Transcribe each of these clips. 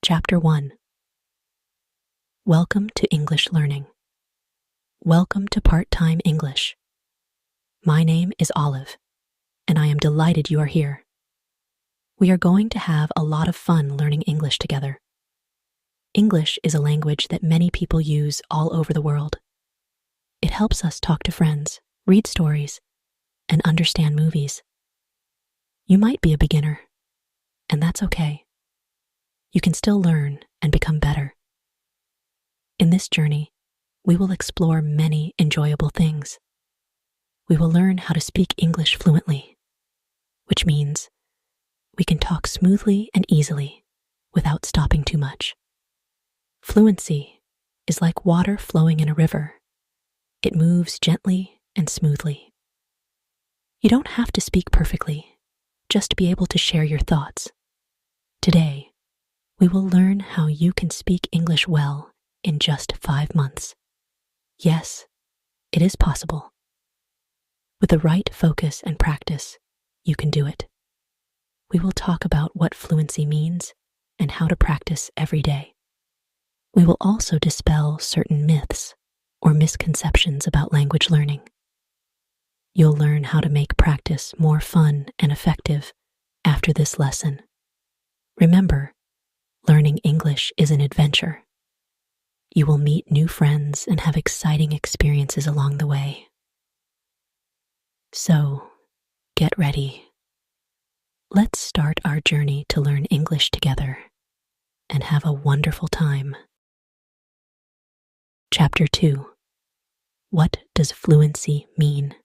Chapter 1. Welcome to English Learning. Welcome to Part-Time English. My name is Olive, and I am delighted you are here. We are going to have a lot of fun learning English together. English is a language that many people use all over the world. It helps us talk to friends, read stories, and understand movies. You might be a beginner, and that's okay. You can still learn and become better. In this journey, we will explore many enjoyable things. We will learn how to speak English fluently, which means we can talk smoothly and easily without stopping too much. Fluency is like water flowing in a river. It moves gently and smoothly. You don't have to speak perfectly, just to be able to share your thoughts. Today, we will learn how you can speak English well in just 5 months. Yes, it is possible. With the right focus and practice, you can do it. We will talk about what fluency means and how to practice every day. We will also dispel certain myths or misconceptions about language learning. You'll learn how to make practice more fun and effective after this lesson. Remember, learning English is an adventure. You will meet new friends and have exciting experiences along the way. So, get ready. Let's start our journey to learn English together and have a wonderful time. Chapter 2. What does fluency mean?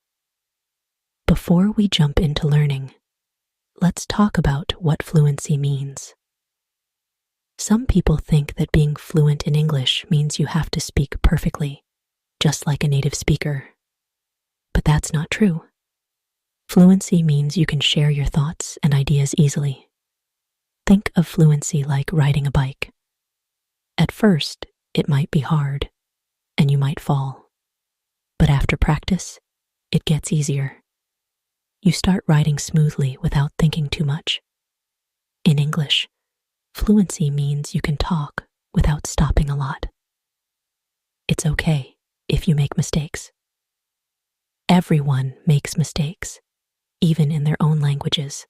Before we jump into learning, let's talk about what fluency means. Some people think that being fluent in English means you have to speak perfectly, just like a native speaker. But that's not true. Fluency means you can share your thoughts and ideas easily. Think of fluency like riding a bike. At first, it might be hard, and you might fall. But after practice, it gets easier. You start riding smoothly without thinking too much. In English, fluency means you can talk without stopping a lot. It's okay if you make mistakes. Everyone makes mistakes, even in their own languages.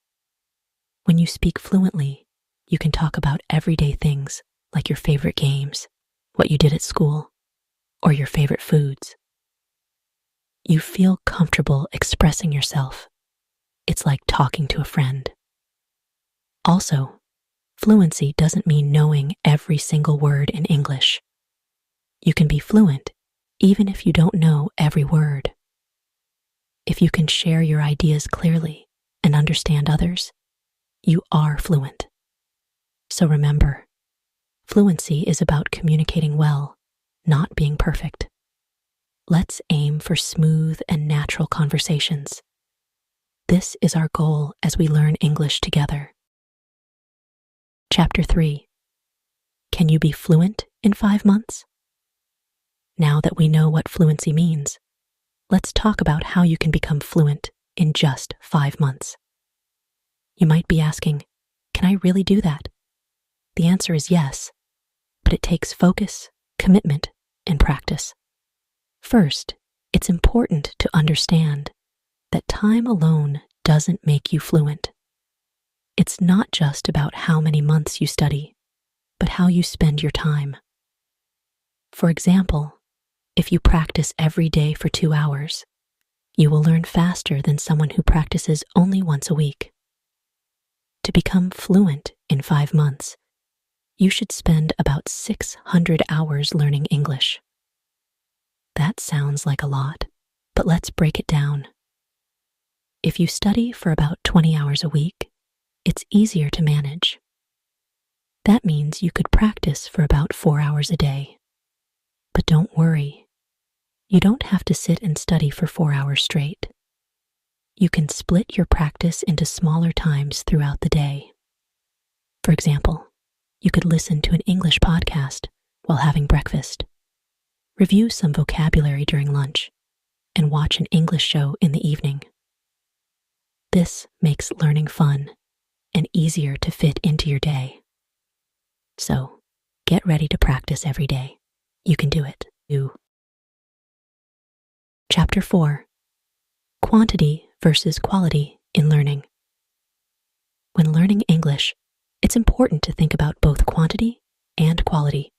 When you speak fluently, you can talk about everyday things like your favorite games, what you did at school, or your favorite foods. You feel comfortable expressing yourself. It's like talking to a friend. Also, fluency doesn't mean knowing every single word in English. You can be fluent even if you don't know every word. If you can share your ideas clearly and understand others, you are fluent. So remember, fluency is about communicating well, not being perfect. Let's aim for smooth and natural conversations. This is our goal as we learn English together. Chapter 3. Can you be fluent in 5 months? Now that we know what fluency means, let's talk about how you can become fluent in just 5 months. You might be asking, can I really do that? The answer is yes, but it takes focus, commitment, and practice. First, it's important to understand that time alone doesn't make you fluent. It's not just about how many months you study, but how you spend your time. For example, if you practice every day for 2 hours, you will learn faster than someone who practices only once a week. To become fluent in 5 months, you should spend about 600 hours learning English. That sounds like a lot, but let's break it down. If you study for about 20 hours a week, it's easier to manage. That means you could practice for about 4 hours a day. But don't worry, you don't have to sit and study for 4 hours straight. You can split your practice into smaller times throughout the day. For example, you could listen to an English podcast while having breakfast, review some vocabulary during lunch, and watch an English show in the evening. This makes learning fun and easier to fit into your day. So, get ready to practice every day. You can do it. Chapter 4: Quantity versus quality in learning. When learning English, it's important to think about both quantity and quality.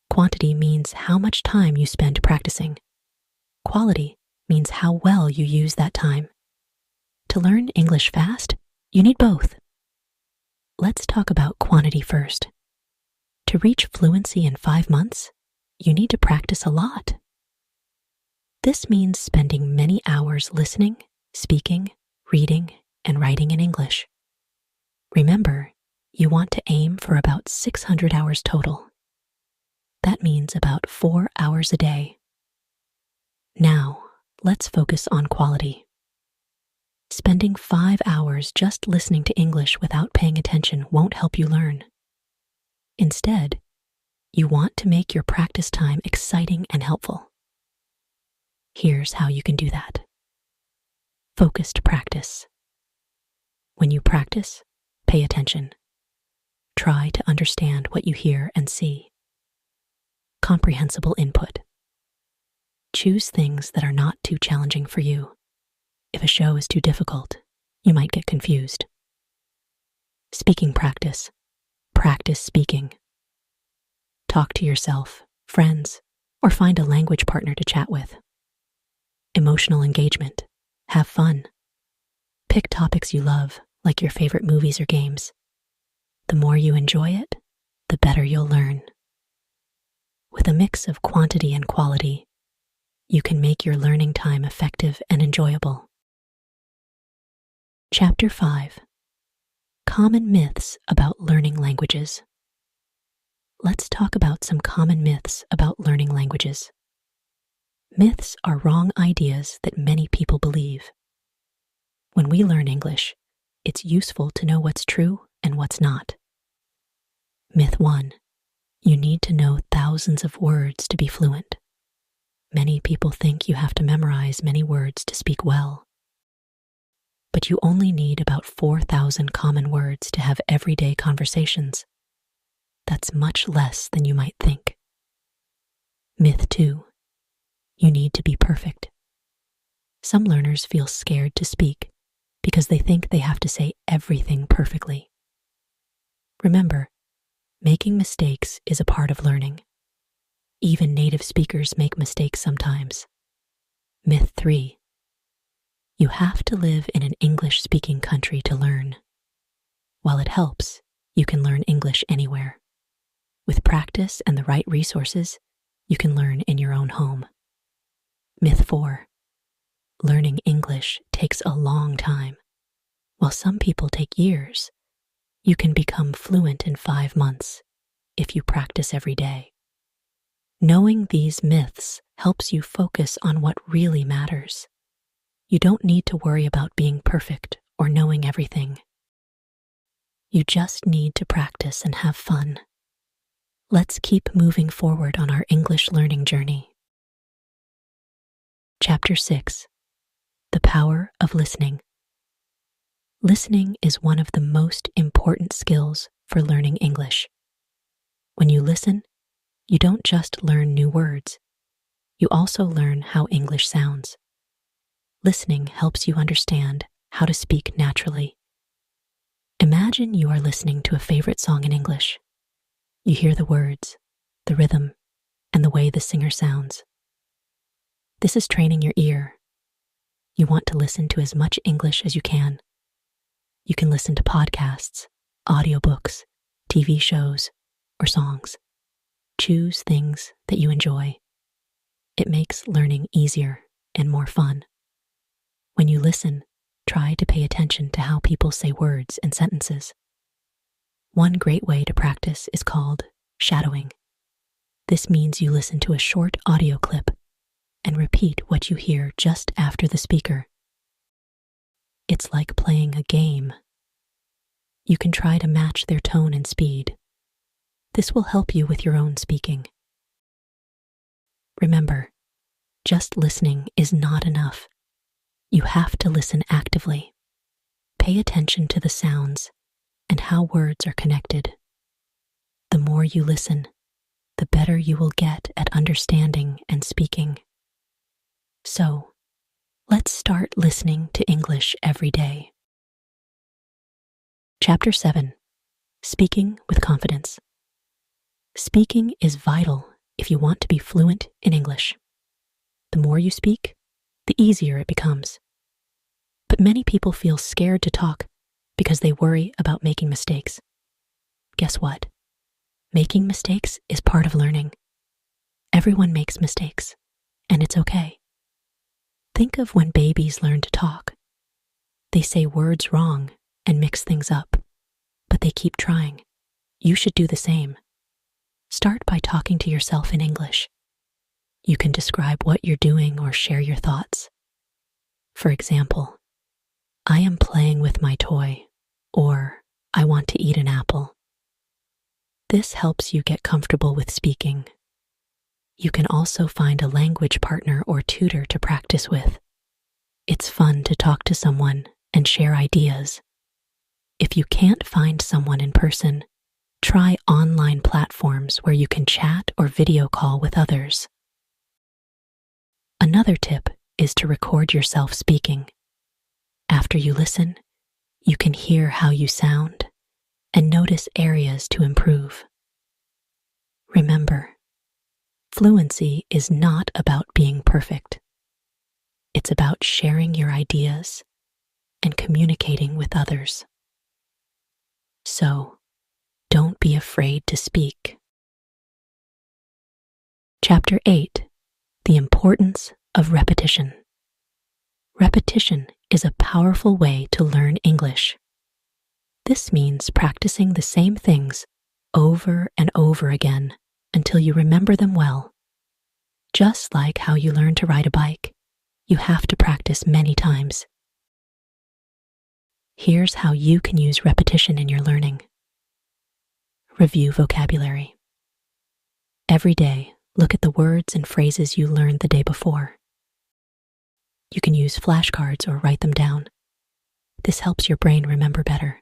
Quantity means how much time you spend practicing. Quality means how well you use that time. To learn English fast, you need both. Let's talk about quantity first. To reach fluency in 5 months, you need to practice a lot. This means spending many hours listening, speaking, reading, and writing in English. Remember, you want to aim for about 600 hours total. That means about 4 hours a day. Now, let's focus on quality. Spending 5 hours just listening to English without paying attention won't help you learn. Instead, you want to make your practice time exciting and helpful. Here's how you can do that. Focused practice. When you practice, pay attention. Try to understand what you hear and see. Comprehensible input. Choose things that are not too challenging for you. If a show is too difficult, you might get confused. Speaking practice. Practice speaking. Talk to yourself, friends, or find a language partner to chat with. Emotional engagement. Have fun. Pick topics you love, like your favorite movies or games. The more you enjoy it, the better you'll learn. With a mix of quantity and quality, you can make your learning time effective and enjoyable. Chapter 5: Common myths about learning languages. Let's talk about some common myths about learning languages. Myths are wrong ideas that many people believe. When we learn English, it's useful to know what's true and what's not. Myth 1: you need to know thousands of words to be fluent. Many people think you have to memorize many words to speak well. But you only need about 4,000 common words to have everyday conversations. That's much less than you might think. Myth 2: you need to be perfect. Some learners feel scared to speak because they think they have to say everything perfectly. Remember, making mistakes is a part of learning. Even native speakers make mistakes sometimes. Myth 3: you have to live in an English-speaking country to learn. While it helps, you can learn English anywhere. With practice and the right resources, you can learn in your own home. Myth 4: learning English takes a long time. While some people take years, you can become fluent in 5 months if you practice every day. Knowing these myths helps you focus on what really matters. You don't need to worry about being perfect or knowing everything. You just need to practice and have fun. Let's keep moving forward on our English learning journey. Chapter 6: The Power of Listening. Listening is one of the most important skills for learning English. When you listen, you don't just learn new words, you also learn how English sounds. Listening helps you understand how to speak naturally. Imagine you are listening to a favorite song in English. You hear the words, the rhythm, and the way the singer sounds. This is training your ear. You want to listen to as much English as you can. You can listen to podcasts, audiobooks, TV shows, or songs. Choose things that you enjoy. It makes learning easier and more fun. When you listen, try to pay attention to how people say words and sentences. One great way to practice is called shadowing. This means you listen to a short audio clip and repeat what you hear just after the speaker. It's like playing a game. You can try to match their tone and speed. This will help you with your own speaking. Remember, just listening is not enough. You have to listen actively. Pay attention to the sounds and how words are connected. the more you listen, the better you will get at understanding and speaking. So, let's start listening to English every day. Chapter 7. Speaking with Confidence. Speaking is vital if you want to be fluent in English. The more you speak, the easier it becomes. But many people feel scared to talk because they worry about making mistakes. Guess what? Making mistakes is part of learning. Everyone makes mistakes, and it's okay. Think of when babies learn to talk. They say words wrong and mix things up, but they keep trying. You should do the same. Start by talking to yourself in English. You can describe what you're doing or share your thoughts. For example, I am playing with my toy, or I want to eat an apple. This helps you get comfortable with speaking. You can also find a language partner or tutor to practice with. It's fun to talk to someone and share ideas. If you can't find someone in person, try online platforms where you can chat or video call with others. Another tip is to record yourself speaking. After you listen, you can hear how you sound and notice areas to improve. Remember, fluency is not about being perfect. It's about sharing your ideas and communicating with others. So, don't be afraid to speak. Chapter 8. The Importance of Repetition. Repetition is a powerful way to learn English. This means practicing the same things over and over again until you remember them well. Just like how you learn to ride a bike, you have to practice many times. Here's how you can use repetition in your learning. Review vocabulary. Every day, look at the words and phrases you learned the day before. You can use flashcards or write them down. This helps your brain remember better.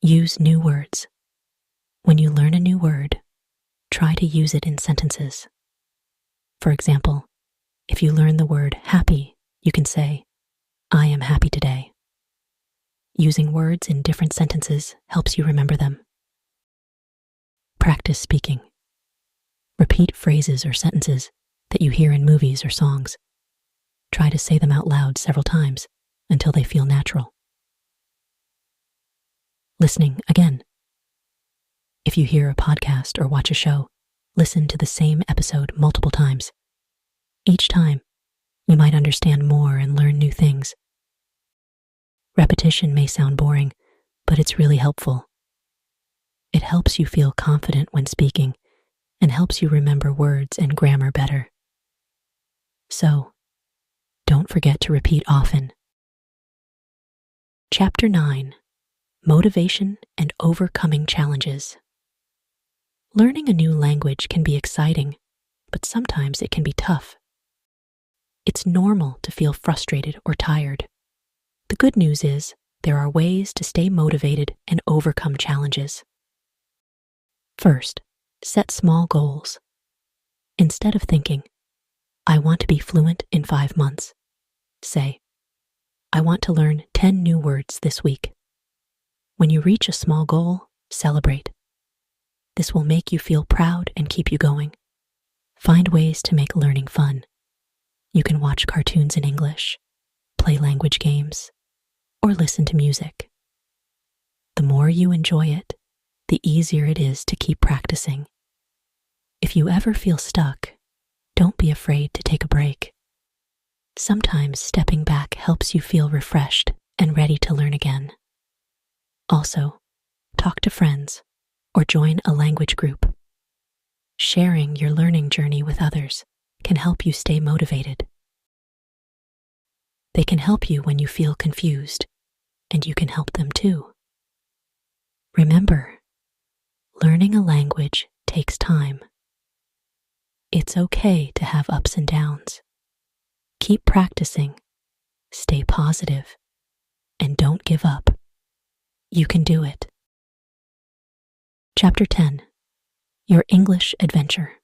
Use new words. When you learn a new word, try to use it in sentences. For example, if you learn the word happy, you can say, I am happy today. Using words in different sentences helps you remember them. Practice speaking. Repeat phrases or sentences that you hear in movies or songs. Try to say them out loud several times until they feel natural. Listening again. If you hear a podcast or watch a show, listen to the same episode multiple times. Each time, you might understand more and learn new things. Repetition may sound boring, but it's really helpful. It helps you feel confident when speaking and helps you remember words and grammar better. So, don't forget to repeat often. Chapter 9. Motivation and Overcoming Challenges. Learning a new language can be exciting, but sometimes it can be tough. It's normal to feel frustrated or tired. The good news is there are ways to stay motivated and overcome challenges. First, set small goals. Instead of thinking, I want to be fluent in 5 months, say, I want to learn 10 new words this week. When you reach a small goal, celebrate. This will make you feel proud and keep you going. Find ways to make learning fun. You can watch cartoons in English, play language games, or listen to music. The more you enjoy it, the easier it is to keep practicing. If you ever feel stuck, don't be afraid to take a break. Sometimes stepping back helps you feel refreshed and ready to learn again. Also, talk to friends or join a language group. Sharing your learning journey with others can help you stay motivated. They can help you when you feel confused, and you can help them too. Remember, learning a language takes time. It's okay to have ups and downs. Keep practicing, stay positive, and don't give up. You can do it. Chapter 10. Your English Adventure.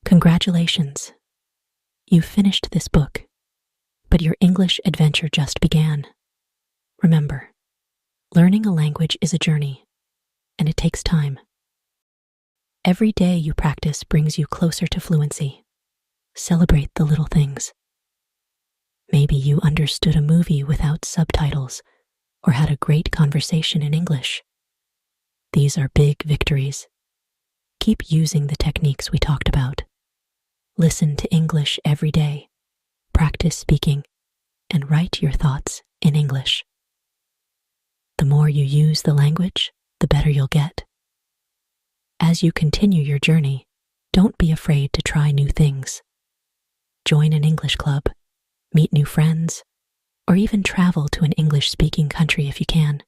Congratulations! You've finished this book, but your English adventure just began. Remember, learning a language is a journey, and it takes time. Every day you practice brings you closer to fluency. Celebrate the little things. Maybe you understood a movie without subtitles or had a great conversation in English. These are big victories. Keep using the techniques we talked about. Listen to English every day. Practice speaking and write your thoughts in English. The more you use the language, the better you'll get. As you continue your journey, don't be afraid to try new things. Join an English club, meet new friends, or even travel to an English-speaking country if you can.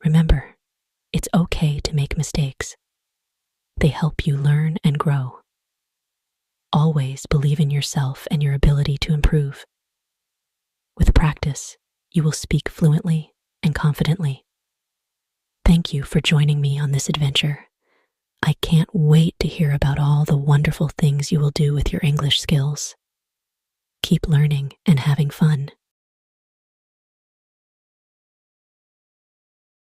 Remember, it's okay to make mistakes. They help you learn and grow. Always believe in yourself and your ability to improve. With practice, you will speak fluently and confidently. Thank you for joining me on this adventure. I can't wait to hear about all the wonderful things you will do with your English skills. Keep learning and having fun.